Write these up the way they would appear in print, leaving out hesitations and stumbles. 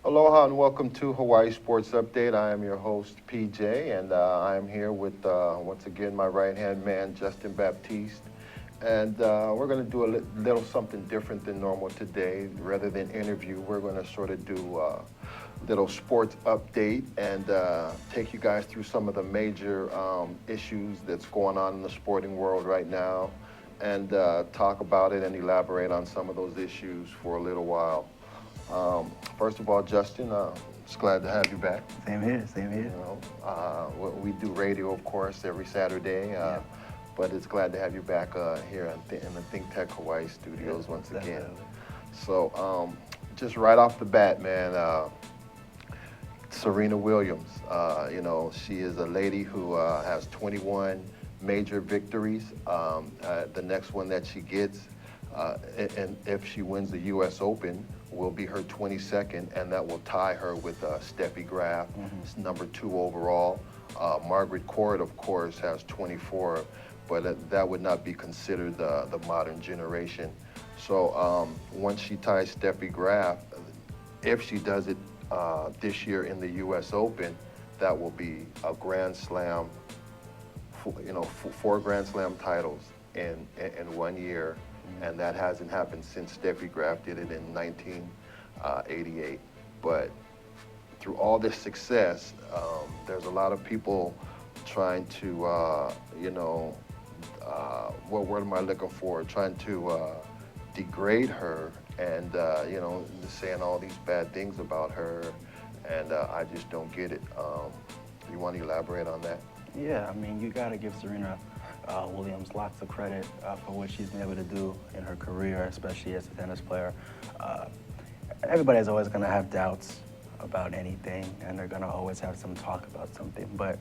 Aloha and welcome to Hawaii Sports Update. I am your host, PJ, and I am here with, once again, my right-hand man, Justin Baptiste. And we're going to do a little something different than normal today. Rather than interview, we're going to sort of do a little sports update and take you guys through some of the major issues that's going on in the sporting world right now and talk about it and elaborate on some of those issues for a little while. First of all, Justin, just glad to have you back. Same here, same here. We do radio, of course, every Saturday, but it's glad to have you back here in the ThinkTech Hawaii studios once again. So, just right off the bat, man, Serena Williams, she is a lady who has 21 major victories. The next one that she gets, and if she wins the U.S. Open, will be her 22nd, and that will tie her with Steffi Graf, number 2 overall. Margaret Court, of course, has 24, but that would not be considered the modern generation. So once she ties Steffi Graf, if she does it this year in the U.S. Open, that will be a Grand Slam, 4 Grand Slam titles in 1 year. And that hasn't happened since Steffi Graf did it in 1988. But through all this success, there's a lot of people trying to, what word am I looking for? Trying to degrade her and, saying all these bad things about her. And I just don't get it. You want to elaborate on that? Yeah, I mean, you got to give Serena Williams lots of credit for what she's been able to do in her career, especially as a tennis player. Everybody's always going to have doubts about anything, and they're going to always have some talk about something. But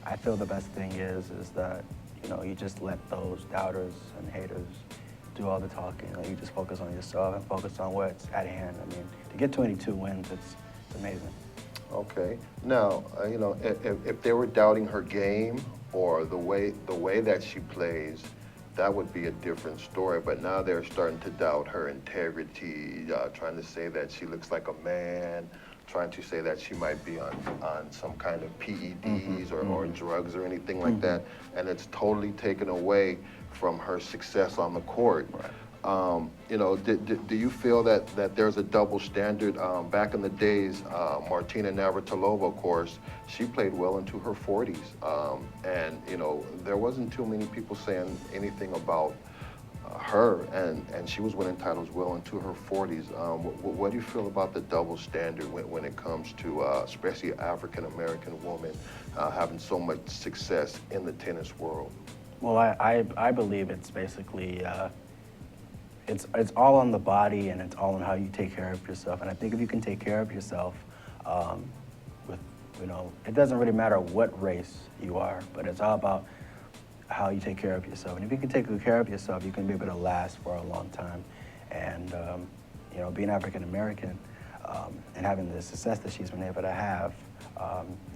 I feel the best thing is that, you just let those doubters and haters do all the talking. You just focus on yourself and focus on what's at hand. I mean, to get 22 wins, it's amazing. Okay. Now, if they were doubting her game or the way that she plays, that would be a different story. But now they're starting to doubt her integrity, trying to say that she looks like a man, trying to say that she might be on some kind of PEDs or drugs or anything like that. And it's totally taken away from her success on the court. Right. Do you feel that there's a double standard? Back in the days, Martina Navratilova, of course, she played well into her 40s. And there wasn't too many people saying anything about her, and she was winning titles well into her 40s. What do you feel about the double standard when it comes to, especially an African-American woman, having so much success in the tennis world? Well, I believe it's basically, it's all on the body, and it's all on how you take care of yourself. And I think if you can take care of yourself, it doesn't really matter what race you are, but it's all about how you take care of yourself. And if you can take good care of yourself, you can be able to last for a long time. And being African American and having the success that she's been able to have,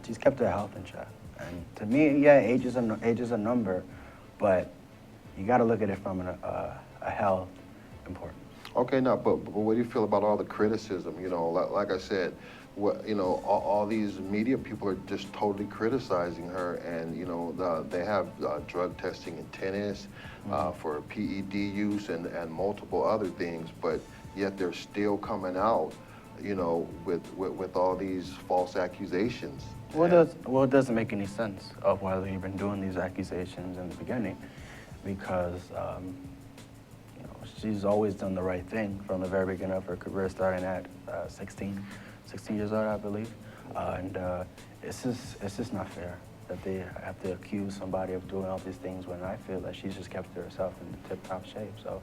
she's kept her health in check. And to me, yeah, age is a number, but you got to look at it from a health important. Okay, now, but what do you feel about all the criticism? Like I said, all these media people are just totally criticizing her, and they have drug testing in tennis for PED use and multiple other things, but yet they're still coming out, with all these false accusations. Well, it doesn't make any sense of why they've been doing these accusations in the beginning, because she's always done the right thing from the very beginning of her career, starting at 16 years old, I believe. It's just not fair that they have to accuse somebody of doing all these things when I feel that she's just kept herself in tip-top shape. So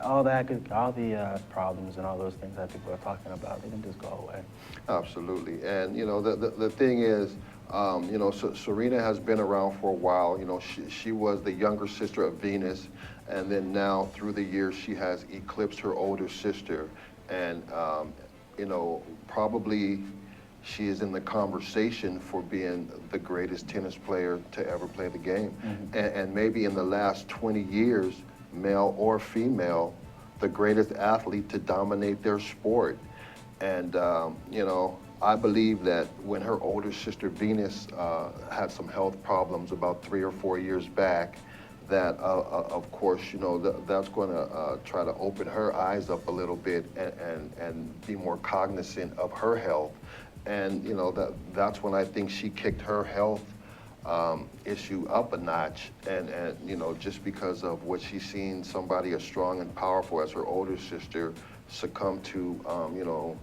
all the problems and all those things that people are talking about, they can just go away. Absolutely. And, the thing is, Serena has been around for a while. She was the younger sister of Venus, and then now through the years she has eclipsed her older sister. And, probably she is in the conversation for being the greatest tennis player to ever play the game. And maybe in the last 20 years, male or female, the greatest athlete to dominate their sport. And, you know, I believe that when her older sister Venus had some health problems about 3 or 4 years back, that of course, you know, that's going to try to open her eyes up a little bit and be more cognizant of her health. And, you know, that's when I think she kicked her health issue up a notch, and you know, just because of what she's seen somebody as strong and powerful as her older sister succumb to, you know,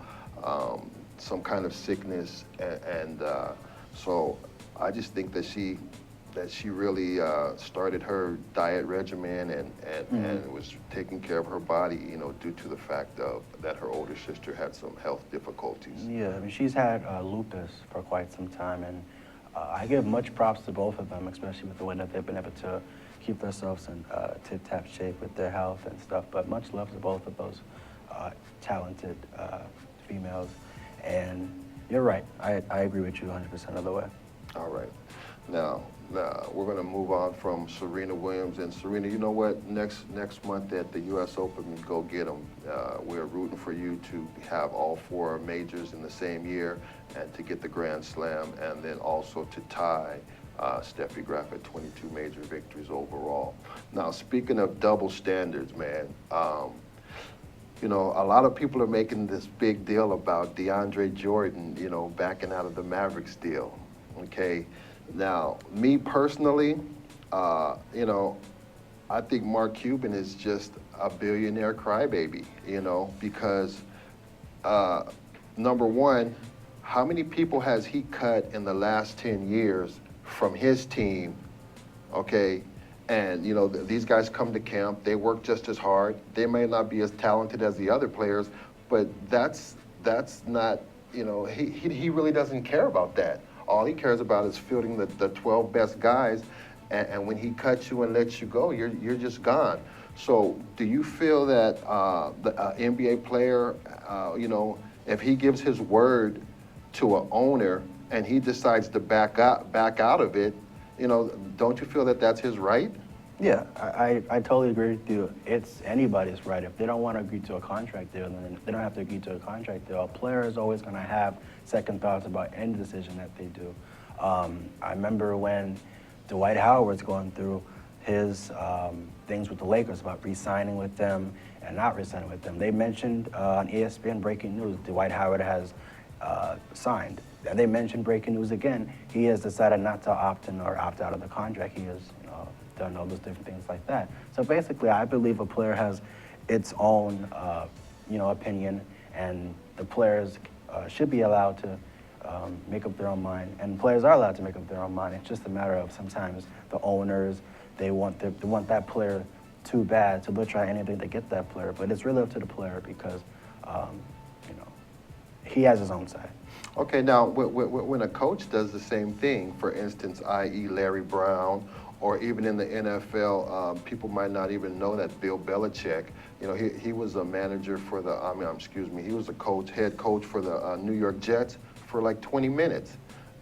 some kind of sickness, and so I just think that she really started her diet regimen and was taking care of her body, you know, due to the fact of that her older sister had some health difficulties. Yeah, I mean, she's had lupus for quite some time, and I give much props to both of them, especially with the way that they've been able to keep themselves in tip-tap shape with their health and stuff. But much love to both of those talented females. And you're right, I agree with you 100% of the way. All right. Now we're going to move on from Serena Williams. And Serena, you know what? Next month at the U.S. Open, go get them. We're rooting for you to have all 4 majors in the same year and to get the Grand Slam, and then also to tie Steffi Graf at 22 major victories overall. Now, speaking of double standards, man, you know, a lot of people are making this big deal about DeAndre Jordan, you know, backing out of the Mavericks deal. Okay. Now, me personally, you know, I think Mark Cuban is just a billionaire crybaby, you know, because number one, how many people has he cut in the last 10 years from his team, okay? And, you know, these guys come to camp, they work just as hard. They may not be as talented as the other players, but that's not, you know, he really doesn't care about that. All he cares about is fielding the 12 best guys, and when he cuts you and lets you go, you're just gone. So do you feel that the NBA player, you know, if he gives his word to an owner and he decides to back out of it, you know, don't you feel that that's his right? Yeah, I totally agree with you. It's anybody's right. If they don't want to agree to a contract deal, then they don't have to agree to a contract deal. A player is always going to have second thoughts about any decision that they do. I remember when Dwight Howard was going through his things with the Lakers about re-signing with them and not re-signing with them. They mentioned on ESPN breaking news, Dwight Howard has signed. And they mentioned breaking news again. He has decided not to opt in or opt out of the contract. He has done all those different things like that. So basically, I believe a player has its own, you know, opinion, and the players should be allowed to make up their own mind. And players are allowed to make up their own mind. It's just a matter of sometimes the owners, they want that player too bad, so they'll try anything to get that player. But it's really up to the player because, you know, he has his own side. Okay, now when a coach does the same thing, for instance, i.e. Larry Brown, or even in the NFL, people might not even know that Bill Belichick, you know, he was a manager for the, he was a head coach for the New York Jets for like 20 minutes.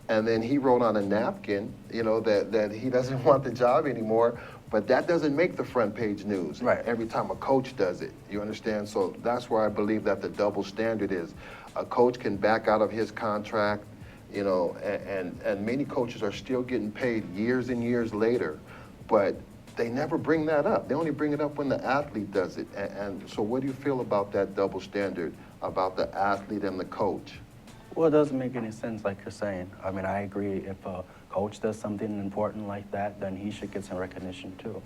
And then he wrote on a napkin, you know, that he doesn't want the job anymore, but that doesn't make the front page news. Right. Every time a coach does it, you understand? So that's where I believe that the double standard is. A coach can back out of his contract, you know, and many coaches are still getting paid years and years later, but they never bring that up. They only bring it up when the athlete does it. And so what do you feel about that double standard, about the athlete and the coach? Well, it doesn't make any sense, like you're saying. I mean, I agree. If a coach does something important like that, then he should get some recognition too.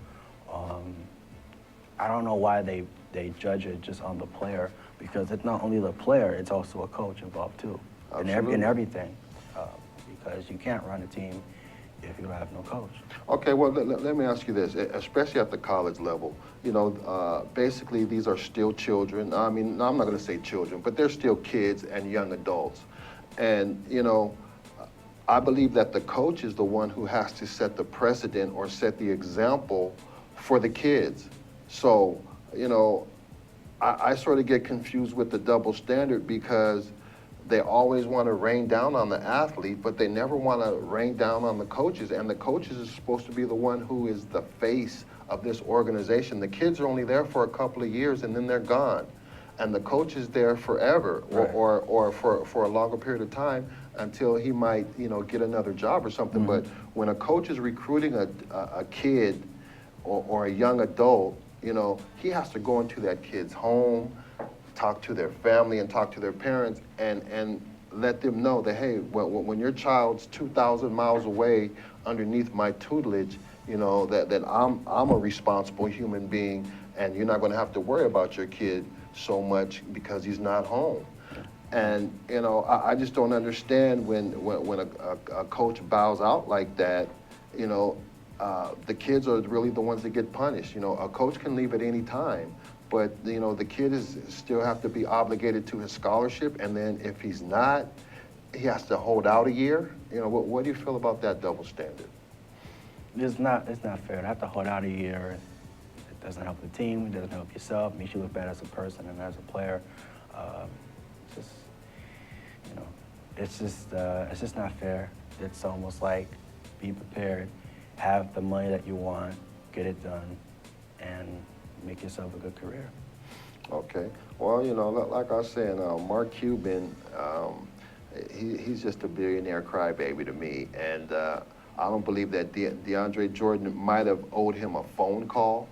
I don't know why they judge it just on the player, because it's not only the player, it's also a coach involved too, in everything. Because you can't run a team if you have no coach. Okay, well, let me ask you this, especially at the college level. You know, basically these are still children. I mean, I'm not going to say children, but they're still kids and young adults. And, you know, I believe that the coach is the one who has to set the precedent or set the example for the kids. So, you know, I sort of get confused with the double standard because they always want to rain down on the athlete, but they never want to rain down on the coaches. And the coaches are supposed to be the one who is the face of this organization. The kids are only there for a couple of years and then they're gone. and the coach is there forever, Right. or for a longer period of time until he might, get another job or something. But when a coach is recruiting a kid or a young adult, he has to go into that kid's home, talk to their family and talk to their parents, and let them know that, hey, when your child's 2,000 miles away underneath my tutelage, that I'm a responsible human being, and you're not going to have to worry about your kid so much because he's not home. And I just don't understand when a coach bows out like that. The kids are really the ones that get punished. A coach can leave at any time, but the kid is still have to be obligated to his scholarship, and then if he's not, he has to hold out a year. What do you feel about that double standard? It's not fair to have to hold out a year. It doesn't help the team. It doesn't help yourself. It makes you look bad as a person and as a player. Just it's just not fair. It's almost like be prepared, have the money that you want, get it done, and make yourself a good career. Okay. Well, like I was saying, Mark Cuban, he's just a billionaire crybaby to me, and I don't believe that DeAndre Jordan might have owed him a phone call,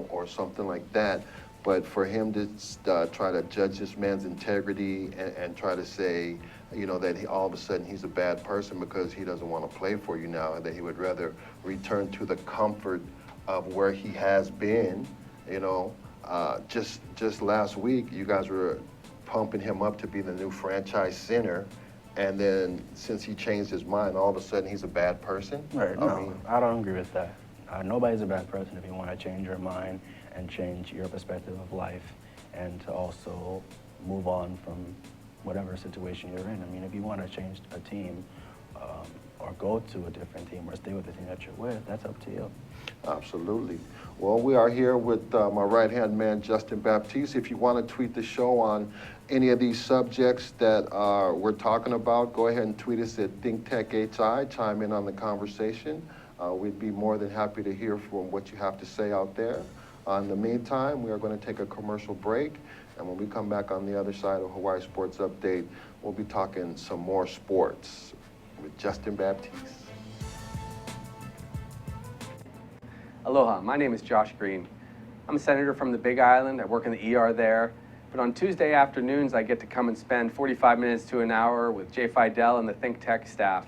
or something like that. But for him to try to judge this man's integrity and try to say, that all of a sudden he's a bad person because he doesn't want to play for you now, and that he would rather return to the comfort of where he has been, just last week, you guys were pumping him up to be the new franchise center, and then since he changed his mind, all of a sudden he's a bad person? Right, no, I don't agree with that. Nobody's a bad person if you want to change your mind and change your perspective of life, and to also move on from whatever situation you're in. I mean, if you want to change a team, or go to a different team, or stay with the team that you're with, that's up to you. Absolutely. Well, we are here with my right-hand man, Justin Baptiz. If you want to tweet the show on any of these subjects that we're talking about, go ahead and tweet us at ThinkTech chime in on the conversation. We'd be more than happy to hear from what you have to say out there. In the meantime, we are going to take a commercial break, and when we come back on the other side of Hawaii Sports Update, we'll be talking some more sports with Justin Baptiz. Aloha, my name is Josh Green. I'm a senator from the Big Island. I work in the ER there. But on Tuesday afternoons, I get to come and spend 45 minutes to an hour with Jay Fidel and the ThinkTech staff.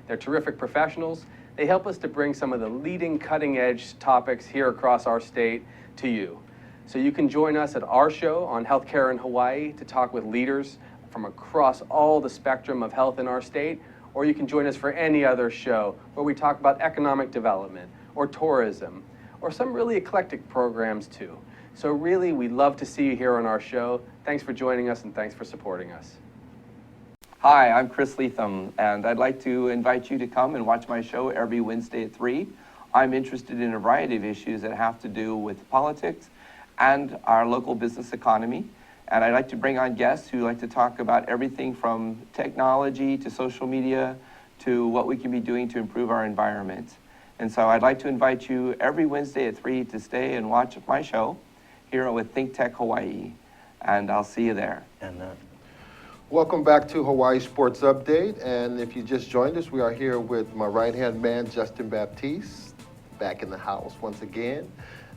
They're terrific professionals. They help us to bring some of the leading cutting-edge topics here across our state to you. So you can join us at our show on healthcare in Hawaii to talk with leaders from across all the spectrum of health in our state, or you can join us for any other show where we talk about economic development or tourism, or some really eclectic programs too. So really, we'd love to see you here on our show. Thanks for joining us, and thanks for supporting us. Hi, I'm Chris Leatham, and I'd like to invite you to come and watch my show every Wednesday at 3. I'm interested in a variety of issues that have to do with politics and our local business economy. And I'd like to bring on guests who like to talk about everything from technology to social media to what we can be doing to improve our environment. And so I'd like to invite you every Wednesday at 3 to stay and watch my show here with ThinkTech Hawaii. And I'll see you there. And Welcome back to Hawaii Sports Update. And if you just joined us, we are here with my right-hand man, Justin Baptiz, back in the house once again.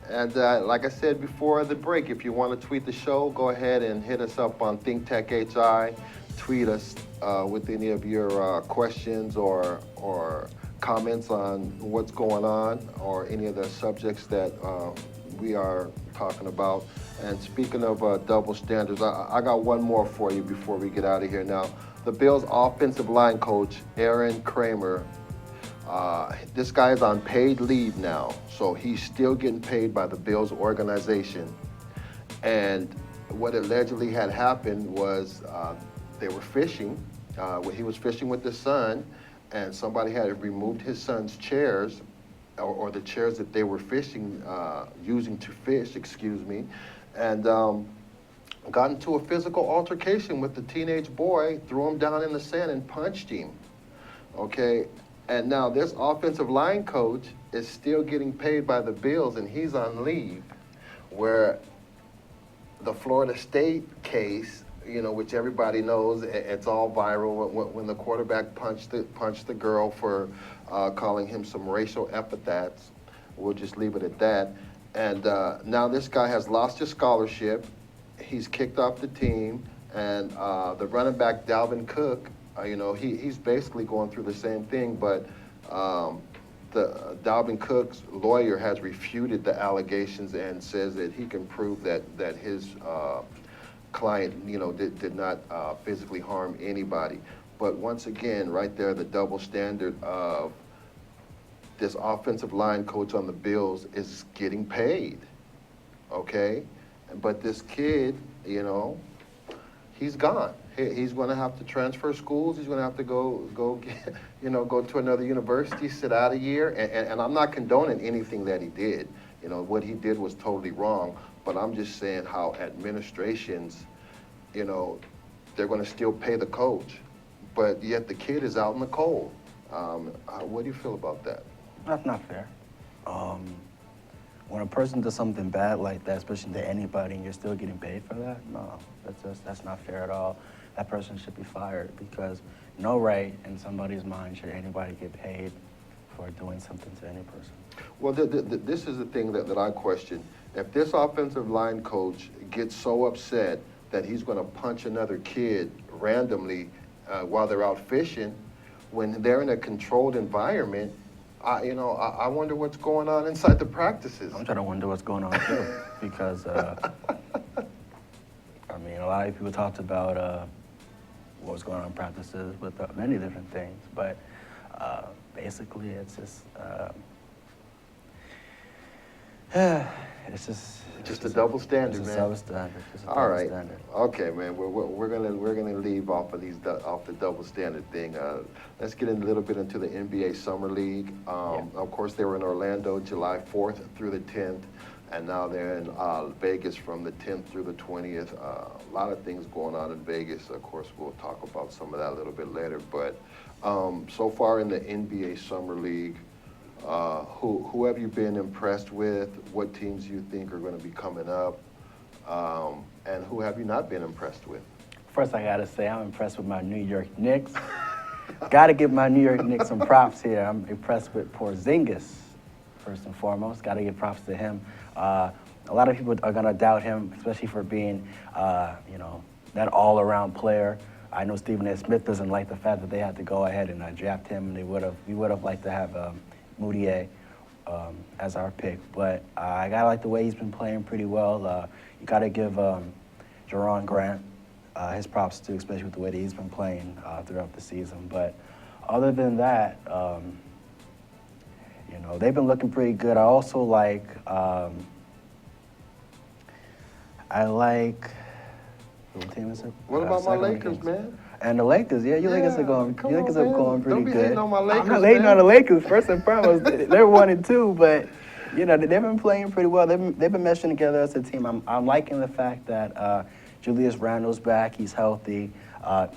And like I said before the break, if you want to tweet the show, go ahead and hit us up on ThinkTech HI. Tweet us with any of your questions or comments on what's going on or any of the subjects that we are talking about. And speaking of double standards, I got one more for you before we get out of here. Now, the Bills' offensive line coach, Aaron Kramer, this guy is on paid leave now, so he's still getting paid by the Bills organization. And what allegedly had happened was they were fishing. He was fishing with his son, and somebody had removed his son's chairs, or the chairs that they were fishing, using to fish, and got into a physical altercation with the teenage boy, threw him down in the sand and punched him. Okay, and now this offensive line coach is still getting paid by the Bills, and he's on leave, where the Florida State case, which everybody knows, it's all viral when the quarterback punched the girl for calling him some racial epithets. We'll just leave it at that. And now this guy has lost his scholarship. He's kicked off the team, and the running back Dalvin Cook, he's basically going through the same thing, but the Dalvin Cook's lawyer has refuted the allegations and says that he can prove that his client, did not physically harm anybody. But once again, right there, the double standard of this offensive line coach on the Bills is getting paid, okay? But this kid, he's gone. He's going to have to transfer schools. He's going to have to go to another university, sit out a year. And I'm not condoning anything that he did. What he did was totally wrong. But I'm just saying how administrations, they're going to still pay the coach, but yet the kid is out in the cold. What do you feel about that? That's not fair. When a person does something bad like that, especially to anybody, and you're still getting paid for that, no, that's not fair at all. That person should be fired, because no right in somebody's mind should anybody get paid for doing something to any person. Well, this is the thing that I question. If this offensive line coach gets so upset that he's going to punch another kid randomly while they're out fishing, when they're in a controlled environment, I wonder what's going on inside the practices. I'm trying to wonder what's going on too, because a lot of people talked about what's going on in practices with many different things, but basically it's just Just a double standard, it's man. A double standard. Just a All double right. standard. Okay, man. We're gonna leave off of the double standard thing. Let's get a little bit into the NBA Summer League. Of course, they were in Orlando July 4th through the 10th, and now they're in Vegas from the 10th through the 20th. A lot of things going on in Vegas. Of course, we'll talk about some of that a little bit later. But so far in the NBA Summer League, who have you been impressed with? What teams you think are going to be coming up? And who have you not been impressed with? First, I gotta say I'm impressed with my New York Knicks. Gotta give my New York Knicks some props here. I'm impressed with Porzingis, first and foremost. Gotta give props to him. A lot of people are gonna doubt him, especially for being, that all-around player. I know Stephen A. Smith doesn't like the fact that they had to go ahead and draft him. We would have liked to have Moutier as our pick, but I gotta like the way he's been playing pretty well. You gotta give Jerron Grant his props too, especially with the way that he's been playing throughout the season. But other than that, they've been looking pretty good. I also like what team is it? What about my Lakers, man? And the Lakers, your Lakers are going. Your Lakers are going pretty Don't be good. hating on my Lakers, I'm not hating man. on the Lakers. First and foremost, they're 1-2, but they've been playing pretty well. They've been meshing together as a team. I'm liking the fact that Julius Randle's back. He's healthy.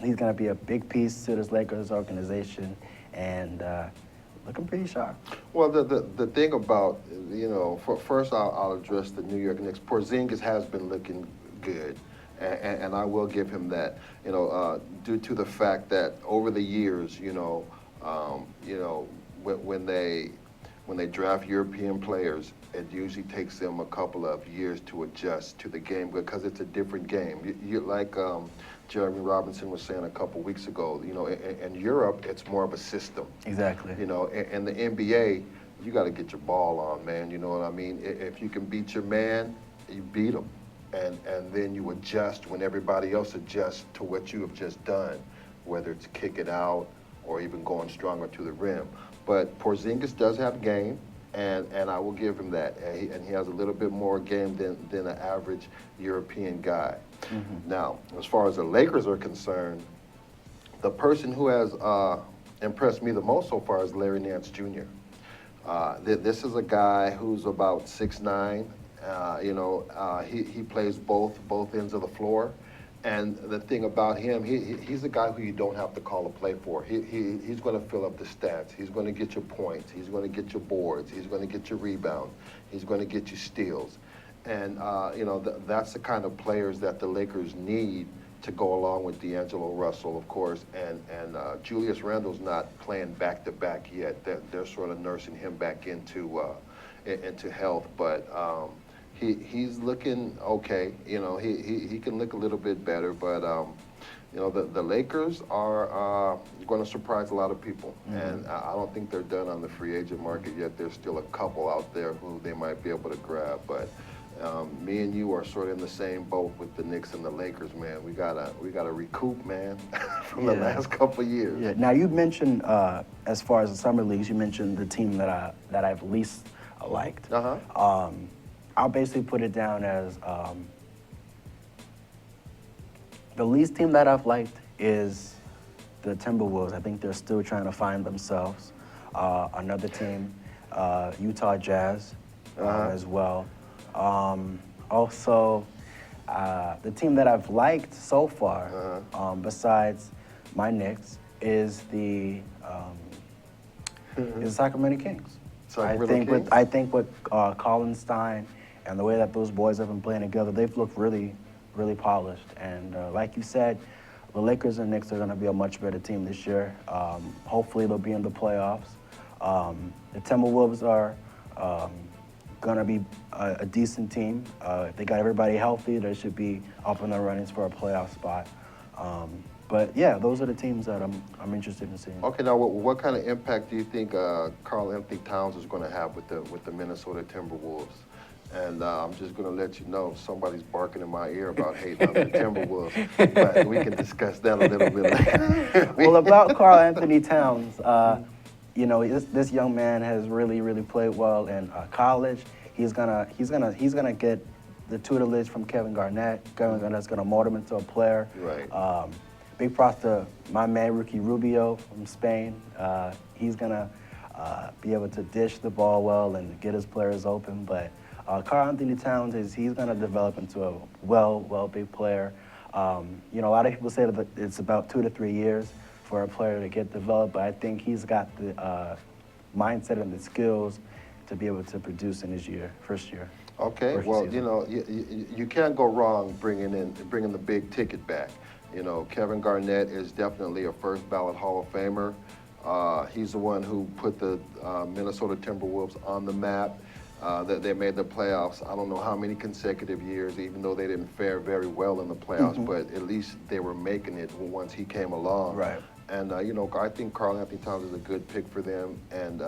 He's going to be a big piece to this Lakers organization, and looking pretty sharp. Well, the thing about, first I'll address the New York Knicks. Porzingis has been looking good, and I will give him that. Due to the fact that over the years, when they draft European players, it usually takes them a couple of years to adjust to the game because it's a different game. Like Jeremy Robinson was saying a couple weeks ago, in Europe, it's more of a system. Exactly. In the NBA, you got to get your ball on, man. You know what I mean? If you can beat your man, you beat him. And then you adjust when everybody else adjusts to what you have just done, whether it's kick it out or even going stronger to the rim. But Porzingis does have game, and I will give him that. And he has a little bit more game than an average European guy. Mm-hmm. Now, as far as the Lakers are concerned, the person who has impressed me the most so far is Larry Nance Jr. This is a guy who's about 6'9". He plays both ends of the floor. And the thing about him, he's a guy who you don't have to call a play for. He's going to fill up the stats. He's going to get your points. He's going to get your boards. He's going to get your rebounds. He's going to get you steals. And that's the kind of players that the Lakers need to go along with D'Angelo Russell, of course, and Julius Randle's not playing back-to-back yet. They're sort of nursing him back into health, but he's looking okay. He can look a little bit better, but the Lakers are going to surprise a lot of people, and I don't think they're done on the free agent market yet. There's still a couple out there who they might be able to grab, but me and you are sort of in the same boat with the Knicks and the Lakers, man. We gotta recoup, man, from the last couple of years. Yeah. Now you mentioned, as far as the summer leagues, you mentioned the team that I've least liked. I'll basically put it down as the least team that I've liked is the Timberwolves. I think they're still trying to find themselves. Another team, Utah Jazz, as well. Also, the team that I've liked so far, besides my Knicks, is the Sacramento Kings. I think with Colin Stein and the way that those boys have been playing together, they've looked really, really polished. And like you said, the Lakers and Knicks are going to be a much better team this year. Hopefully, they'll be in the playoffs. The Timberwolves are going to be a decent team. If they got everybody healthy, they should be up in the runnings for a playoff spot. But yeah, those are the teams that I'm interested in seeing. Okay, now what kind of impact do you think Karl Anthony Towns is going to have with the Minnesota Timberwolves? And I'm just going to let you know, somebody's barking in my ear about hating on the Timberwolves. But we can discuss that a little bit later. Well, about Karl Anthony Towns, this young man has really, really played well in college. He's gonna get the tutelage from Kevin Garnett. Kevin Garnett's gonna mold him into a player. Right. Big props to my man Ricky Rubio from Spain. He's gonna be able to dish the ball well and get his players open. But Karl Anthony Towns he's gonna develop into a big player. A lot of people say that it's about 2 to 3 years for a player to get developed, but I think he's got the mindset and the skills to be able to produce in his first year. Okay, well, you can't go wrong bringing the big ticket back. Kevin Garnett is definitely a first ballot Hall of Famer. He's the one who put the Minnesota Timberwolves on the map. That they made the playoffs, I don't know how many consecutive years, even though they didn't fare very well in the playoffs, but at least they were making it once he came along. Right. And, I think Karl Anthony Towns is a good pick for them and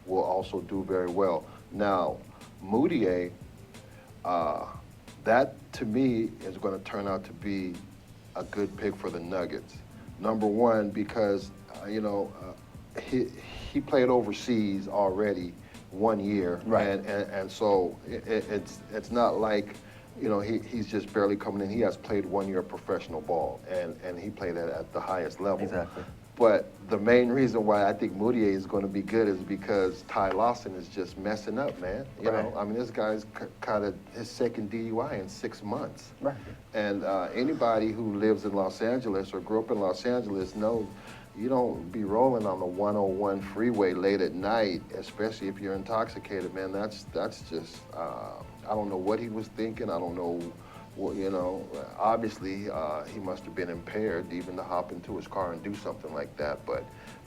will also do very well. Now, Moutier, that to me is going to turn out to be a good pick for the Nuggets. Number one, because, he played overseas already 1 year. Right. And so it's not like, he's just barely coming in. He has played 1 year of professional ball, and he played at the highest level. Exactly. But the main reason why I think Moutier is going to be good is because Ty Lawson is just messing up, man. This guy's caught his second DUI in 6 months. Right. And anybody who lives in Los Angeles or grew up in Los Angeles knows you don't be rolling on the 101 freeway late at night, especially if you're intoxicated, man. That's just, I don't know what he was thinking. I don't know, obviously he must have been impaired even to hop into his car and do something like that. But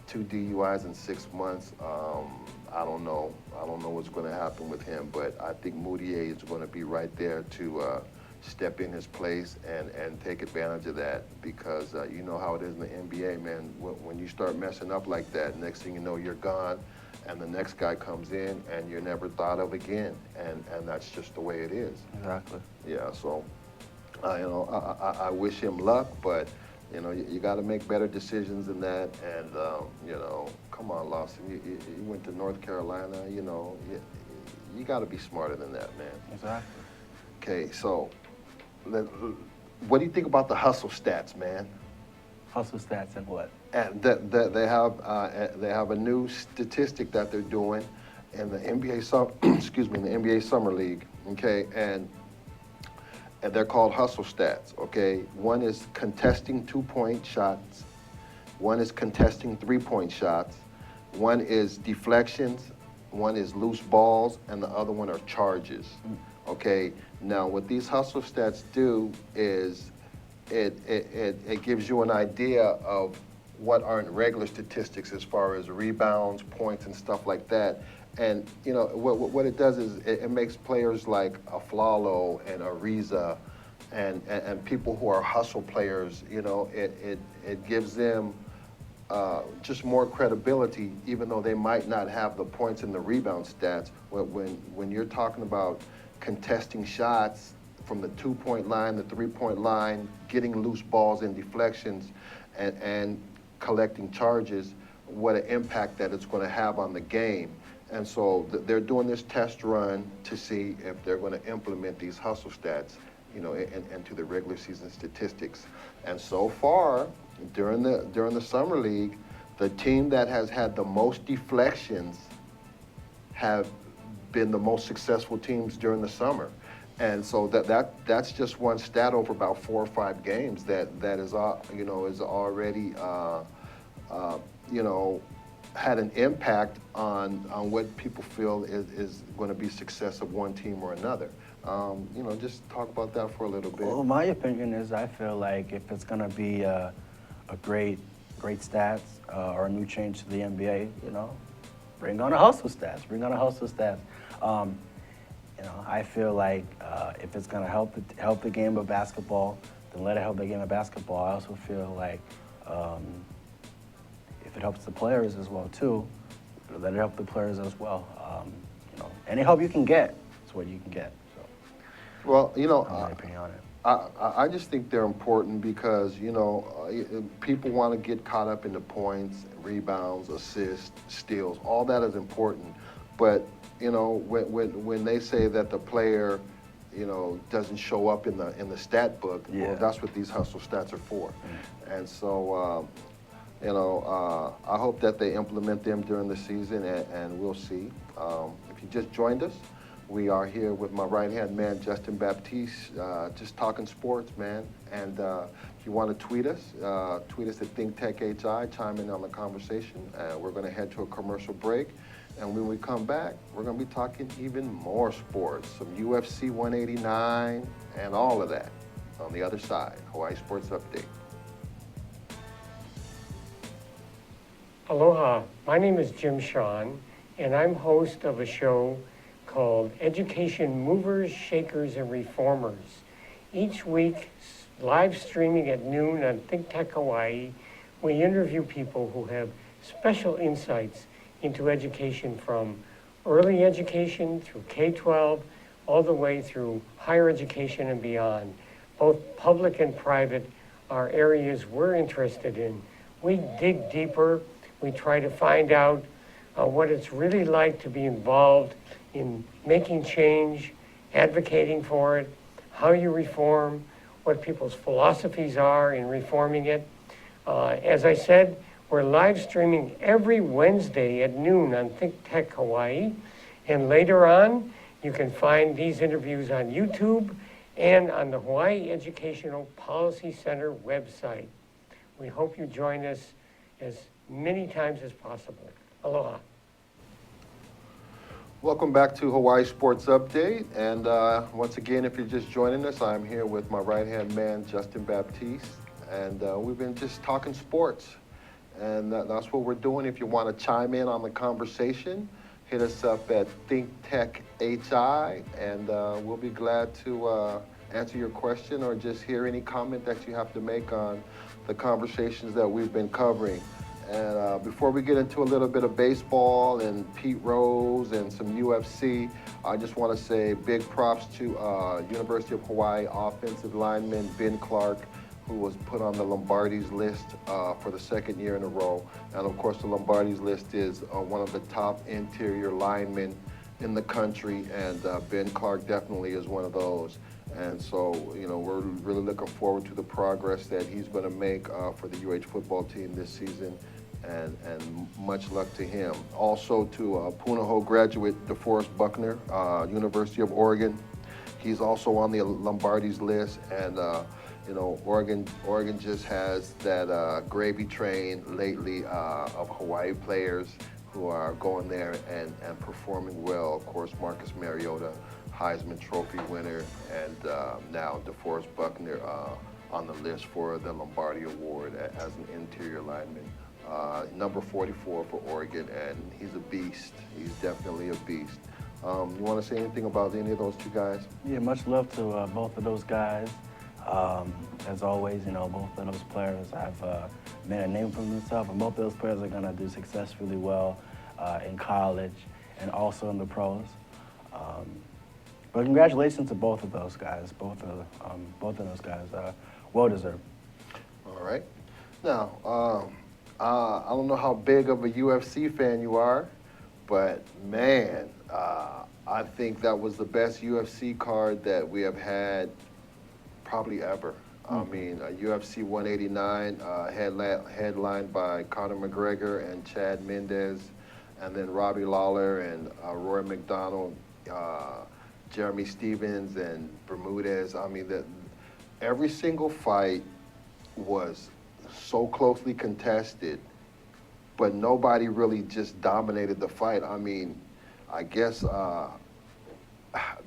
2 DUIs in 6 months, I don't know. I don't know what's going to happen with him, but I think Moutier is going to be right there to step in his place and take advantage of that, because you know how it is in the NBA, man. When you start messing up like that, next thing you know, you're gone, and the next guy comes in and you're never thought of again, and that's just the way it is. Exactly. Yeah, so I wish him luck, but you got to make better decisions than that. And come on, Lawson, you went to North Carolina. You got to be smarter than that, man. Exactly. Okay, so what do you think about the hustle stats, man? Hustle stats and what? And they have a new statistic that they're doing in the NBA Summer League. Okay, and they're called hustle stats. Okay, one is contesting 2-point shots, one is contesting 3-point shots, one is deflections, one is loose balls, and the other one are charges. Okay, now what these hustle stats do is it gives you an idea of what aren't regular statistics as far as rebounds, points, and stuff like that. And you know what it does is it makes players like a Flalo and a Riza and people who are hustle players. You know, it gives them just more credibility, even though they might not have the points and the rebound stats. When you're talking about contesting shots from the 2-point line, the 3-point line, getting loose balls and deflections, and collecting charges, what an impact that it's going to have on the game. And so they're doing this test run to see if they're going to implement these hustle stats, you know, into the regular season statistics. And so far, during the summer league, the team that has had the most deflections have been the most successful teams during the summer. And so that's just one stat over about 4 or 5 games that is you know, is already you know, had an impact on what people feel is going to be success of one team or another. You know, just talk about that for a little bit. Well, my opinion is I feel like if it's going to be a great stats or a new change to the NBA, you know, bring on a hustle stats. Bring on a hustle stats. You know, I feel like if it's going to help the game of basketball, then let it help the game of basketball. I also feel like if it helps the players as well too, let it help the players as well. You know, any help you can get is what you can get. So, well, you know, my opinion on it. I just think they're important because, you know, people want to get caught up in the points, rebounds, assists, steals. All that is important. But, you know, when they say that the player, you know, doesn't show up in the stat book, yeah, well, that's what these hustle stats are for. And so, you know, I hope that they implement them during the season, and we'll see. If you just joined us, we are here with my right-hand man, Justin Baptiz, just talking sports, man. And if you want to tweet us at ThinkTech chime in on the conversation. We're going to head to a commercial break. And when we come back, we're going to be talking even more sports, some UFC 189 and all of that on the other side. Hawaii Sports Update. Aloha, my name is Jim Sean, and I'm host of a show called Education Movers, Shakers, and Reformers. Each week, live streaming at noon on ThinkTech Hawaii, we interview people who have special insights into education, from early education through K-12, all the way through higher education and beyond. Both public and private are areas we're interested in. We dig deeper. We try to find out what it's really like to be involved in making change, advocating for it, how you reform, what people's philosophies are in reforming it. As I said, we're live streaming every Wednesday at noon on ThinkTech Hawaii. And later on, you can find these interviews on YouTube and on the Hawaii Educational Policy Center website. We hope you join us as many times as possible. Aloha. Welcome back to Hawaii Sports Update. And once again, if you're just joining us, I'm here with my right-hand man, Justin Baptiz. And we've been just talking sports. And that's what we're doing. If you want to chime in on the conversation, hit us up at ThinkTech HI, and we'll be glad to answer your question or just hear any comment that you have to make on the conversations that we've been covering. And before we get into a little bit of baseball and Pete Rose and some UFC, I just want to say big props to University of Hawaii offensive lineman Ben Clark, who was put on the Lombardi's list for the second year in a row. And of course, the Lombardi's list is one of the top interior linemen in the country, and Ben Clark definitely is one of those. And so, you know, we're really looking forward to the progress that he's going to make for the UH football team this season, and much luck to him. Also to Punahou graduate DeForest Buckner, University of Oregon. He's also on the Lombardi's list, and you know, Oregon just has that gravy train lately of Hawaii players who are going there and performing well. Of course, Marcus Mariota, Heisman Trophy winner, and now DeForest Buckner on the list for the Lombardi Award as an interior lineman. Number 44 for Oregon, and he's a beast. He's definitely a beast. You want to say anything about any of those two guys? Yeah, much love to both of those guys. As always, both of those players have made a name for themselves, and both of those players are going to do successfully well in college and also in the pros. But congratulations to both of those guys. Both of those guys, well deserved. All right. Now, I don't know how big of a UFC fan you are, but man, I think that was the best UFC card that we have had probably ever. I mean, UFC 189 headlined by Conor McGregor and Chad Mendes, and then Robbie Lawler and Rory McDonald, Jeremy Stevens and Bermudez. I mean, every single fight was so closely contested, but nobody really just dominated the fight. I mean, I guess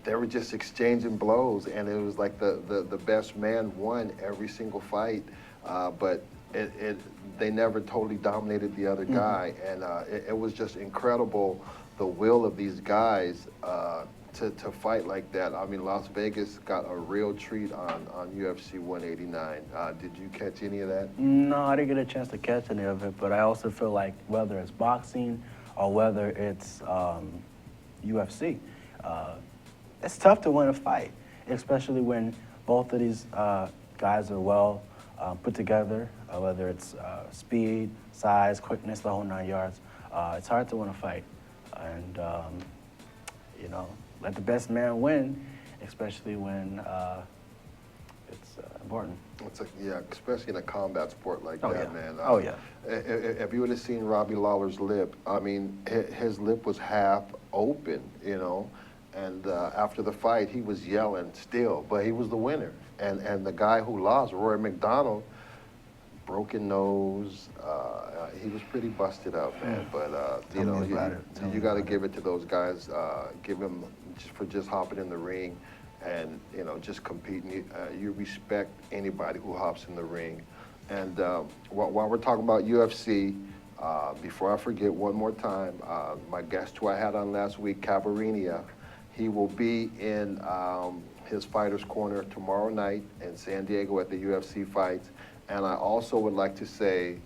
they were just exchanging blows, and it was like the best man won every single fight, but they never totally dominated the other guy, and it was just incredible, the will of these guys to fight like that. I mean, Las Vegas got a real treat on UFC 189. Did you catch any of that? No, I didn't get a chance to catch any of it, but I also feel like whether it's boxing or whether it's UFC, it's tough to win a fight, especially when both of these guys are well put together, whether it's speed, size, quickness, the whole 9 yards. It's hard to win a fight. And, let the best man win, especially when it's important. Yeah, especially in a combat sport like that, yeah. man. Oh, yeah. If you would have seen Robbie Lawler's lip, I mean, his lip was half open, and after the fight, he was yelling still, but he was the winner. And the guy who lost, Rory McDonald, broken nose, he was pretty busted up, man. But, you got to give it to those guys, give him for just hopping in the ring and, just competing. You respect anybody who hops in the ring. And while we're talking about UFC, before I forget one more time, my guest who I had on last week, Cavarinia, he will be in his Fighter's Corner tomorrow night in San Diego at the UFC fights. And I also would like to say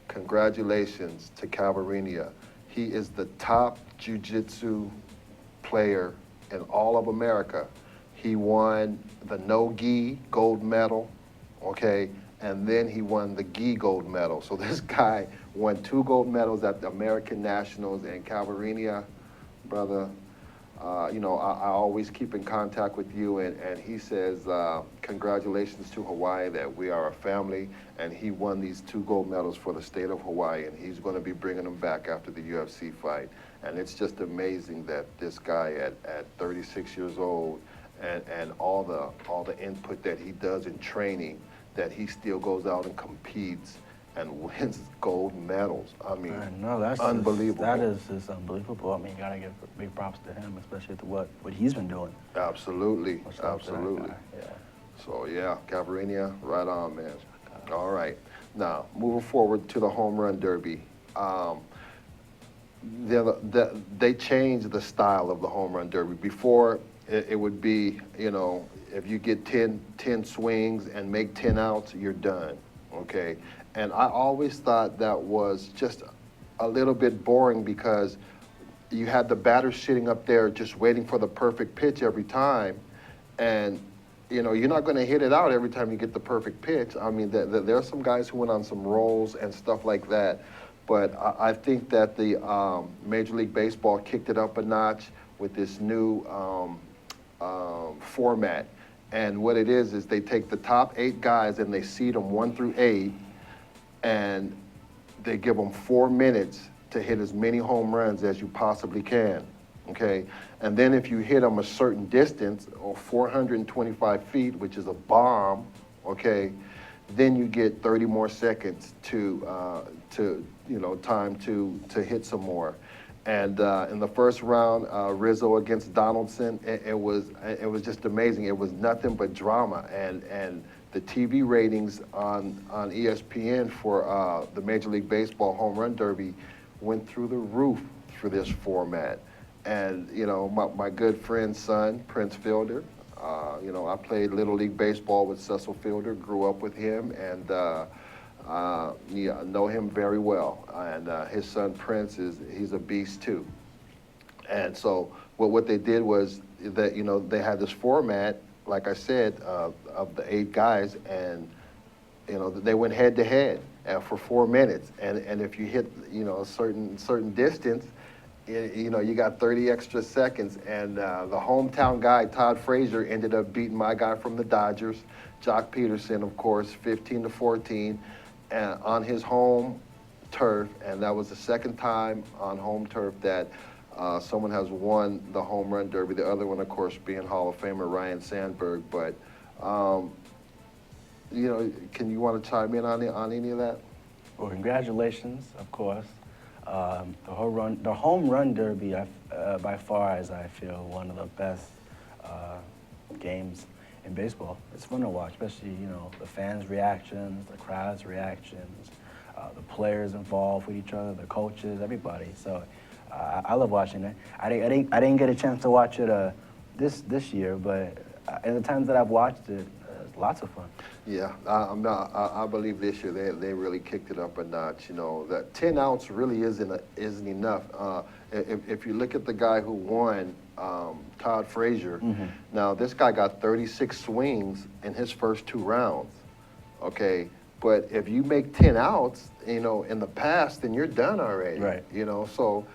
congratulations to Cavarinia. He is the top jiu-jitsu player in all of America. He won the no-gi gold medal, okay, and then he won the gi gold medal. So this guy won 2 gold medals at the American Nationals, and Cavarinia, brother, I always keep in contact with you, and he says, congratulations to Hawaii, that we are a family, and he won these 2 gold medals for the state of Hawaii, and he's going to be bringing them back after the UFC fight. And it's just amazing that this guy at 36 years old, and all the input that he does in training, that he still goes out and competes and wins gold medals. I mean, that's unbelievable. That is just unbelievable. I mean, you gotta give big props to him, especially to what he's been doing. Absolutely, Much love to that absolutely. guy, yeah. So yeah, Cavarinia, right on, man. All right. Now, moving forward to the home run derby. They changed the style of the home run derby. Before, it would be, if you get 10 swings and make 10 outs, you're done, okay? And I always thought that was just a little bit boring, because you had the batter sitting up there just waiting for the perfect pitch every time. And, you're not going to hit it out every time you get the perfect pitch. I mean, there are some guys who went on some rolls and stuff like that. But I think that the Major League Baseball kicked it up a notch with this new format. And what it is they take the top 8 guys and they seed them 1 through 8, and they give them 4 minutes to hit as many home runs as you possibly can, okay? And then if you hit them a certain distance, or 425 feet, which is a bomb, okay, then you get 30 more seconds to time to hit some more. And in the first round, Rizzo against Donaldson, it was just amazing. It was nothing but drama, and the TV ratings on ESPN for the Major League Baseball Home Run Derby went through the roof for this format. And you know, my good friend's son, Prince Fielder, you know, I played Little League Baseball with Cecil Fielder, grew up with him, and yeah, know him very well. And his son Prince he's a beast too. And so what they did was that, you know, they had this format, like I said, of the 8 guys, and you know, they went head to head for 4 minutes. And if you hit, you know, a certain distance, you know, you got 30 extra seconds. And the hometown guy, Todd Frazier, ended up beating my guy from the Dodgers, Jock Peterson, of course, 15-14, on his home turf. And that was the second time on home turf that someone has won the home run derby. The other one, of course, being Hall of Famer Ryan Sandberg. But, you know, you want to chime in on any of that? Well, congratulations, of course. The home run derby, by far, as I feel, one of the best games in baseball. It's fun to watch, especially, you know, the fans' reactions, the crowd's reactions, the players involved with each other, the coaches, everybody. So I love watching it. I didn't get a chance to watch it this year, but in the times that I've watched it, it's lots of fun. Yeah, I believe this year they really kicked it up a notch. You know, that 10 outs really isn't enough. If you look at the guy who won, Todd Frazier, now this guy got 36 swings in his first 2 rounds. Okay, but if you make 10 outs, you know, in the past, then you're done already. Right. You know, so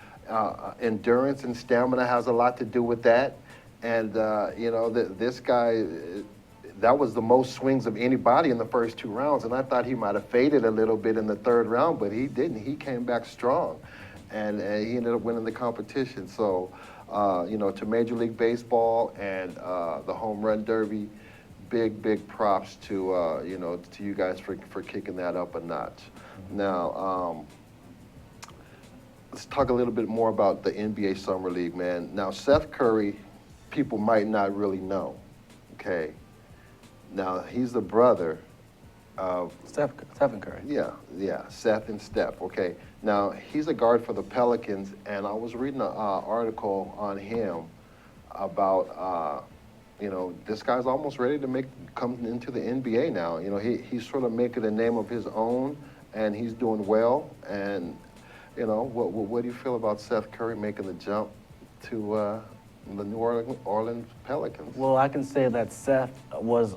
endurance and stamina has a lot to do with that. And you know, this guy. That was the most swings of anybody in the first 2 rounds, and I thought he might have faded a little bit in the 3rd round, but he didn't. He came back strong, and he ended up winning the competition. So, you know, to Major League Baseball and the Home Run Derby, big props to you know, to you guys for kicking that up a notch. Now, let's talk a little bit more about the NBA Summer League, man. Now, Seth Curry, people might not really know, okay? Now, he's the brother of... Stephen Curry. Yeah, Seth and Steph, okay. Now, he's a guard for the Pelicans, and I was reading an article on him about, you know, this guy's almost ready to come into the NBA now. You know, he's sort of making a name of his own, and he's doing well. And, you know, what do you feel about Seth Curry making the jump to the New Orleans Pelicans? Well, I can say that Seth was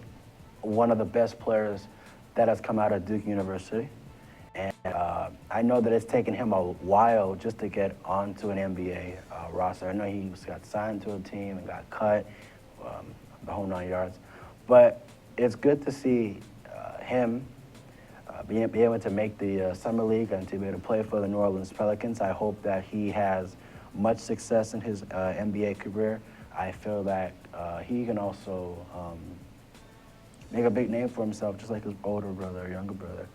one of the best players that has come out of Duke University. And I know that it's taken him a while just to get onto an NBA roster. I know he got signed to a team and got cut, the whole 9 yards. But it's good to see him be able to make the Summer League and to be able to play for the New Orleans Pelicans. I hope that he has much success in his NBA career. I feel that he can also make a big name for himself, just like his older brother or younger brother.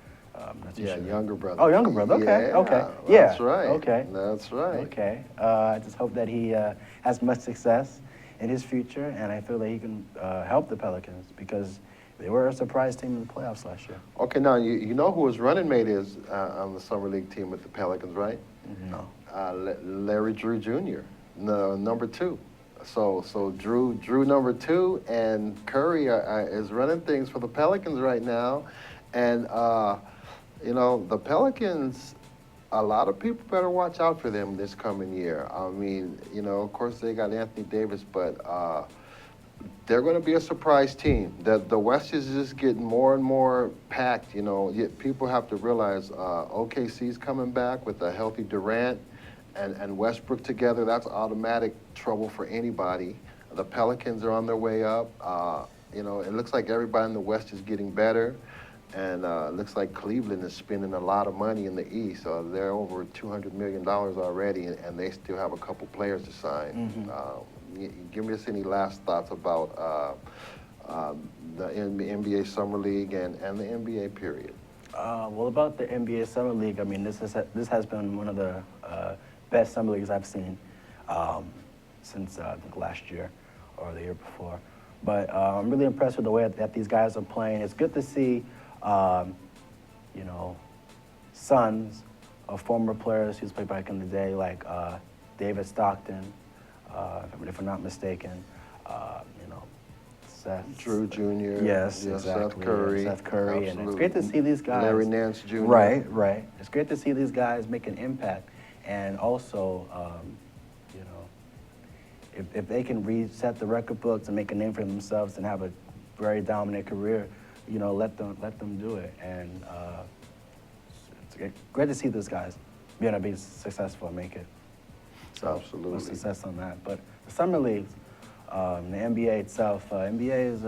Yeah, younger brother. Oh, younger brother. Okay, Yeah, okay. Yeah. That's right. Okay. That's right. Okay. I just hope that he has much success in his future, and I feel that he can help the Pelicans because they were a surprise team in the playoffs last year. Okay, now you know who his running mate is on the Summer League team with the Pelicans, right? No. Larry Drew Jr., number 2. So Drew number 2 and Curry is running things for the Pelicans right now, and you know, the Pelicans, a lot of people better watch out for them this coming year. I mean, you know, of course they got Anthony Davis, but they're going to be a surprise team. The West is just getting more and more packed. You know, people have to realize OKC's coming back with a healthy Durant and Westbrook together. That's automatic trouble for anybody. The Pelicans are on their way up. You know, it looks like everybody in the West is getting better. And it looks like Cleveland is spending a lot of money in the East. They're over $200 million already, and they still have a couple players to sign. Give me any last thoughts about the NBA Summer League and the NBA period. Well, about the NBA Summer League, I mean, this has been one of the best summer leagues I've seen since I think last year or the year before. But I'm really impressed with the way that these guys are playing. It's good to see, you know, sons of former players who's played back in the day, like David Stockton, if I'm not mistaken, you know, Seth. Drew Jr. Yes, yeah, exactly. Seth Curry. Seth Curry. And it's Absolutely. great to see these guys. Larry Nance Jr. Right, right. It's great to see these guys make an impact. And also, you know, if they can reset the record books and make a name for themselves and have a very dominant career, you know, let them do it. And it's great to see these guys be successful and make it. So, Absolutely. Success on that. But the summer leagues, the NBA itself, NBA is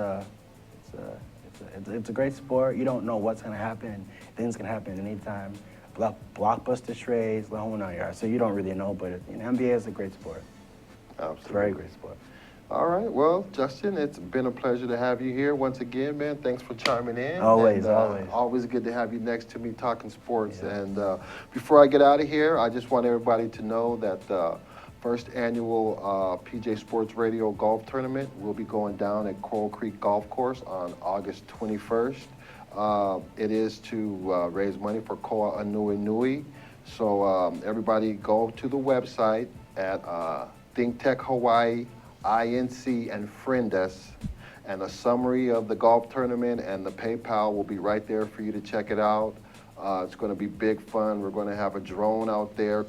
it's a great sport. You don't know what's going to happen. Things can happen anytime. Blockbuster trades, the whole 9 yards. So you don't really know, but you know, NBA is a great sport. Absolutely. It's a very great sport. All right. Well, Justin, it's been a pleasure to have you here once again, man. Thanks for chiming in. Always, and, always. Always good to have you next to me talking sports. Yeah. And before I get out of here, I just want everybody to know that the first annual PJ Sports Radio Golf Tournament will be going down at Coral Creek Golf Course on August 21st. It is to raise money for Koa Anui Nui. So everybody go to the website at ThinkTech Hawaii INC and friend us, and a summary of the golf tournament and the PayPal will be right there for you to check it out. It's going to be big fun. We're going to have a drone out there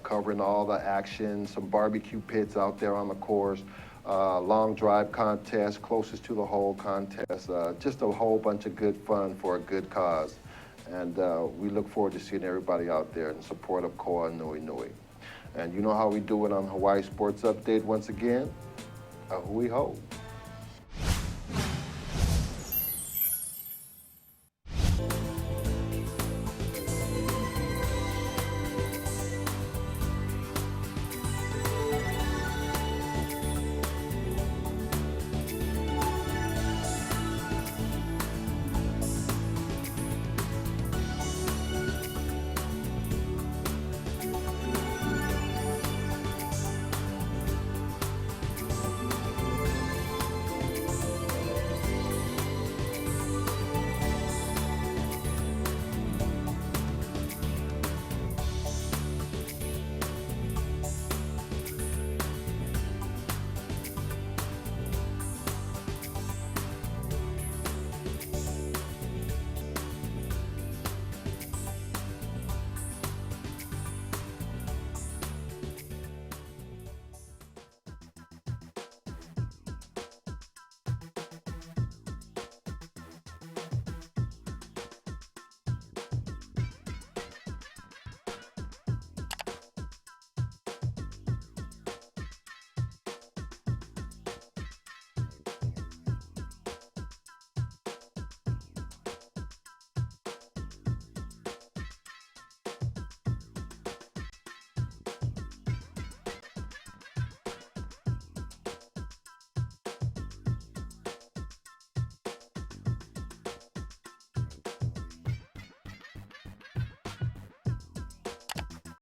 covering all the action, some barbecue pits out there on the course, long drive contest, closest to the hole contest, just a whole bunch of good fun for a good cause. And we look forward to seeing everybody out there in support of Koa Nui Nui. And you know how we do it on Hawaii Sports Update once again? Ahui ho.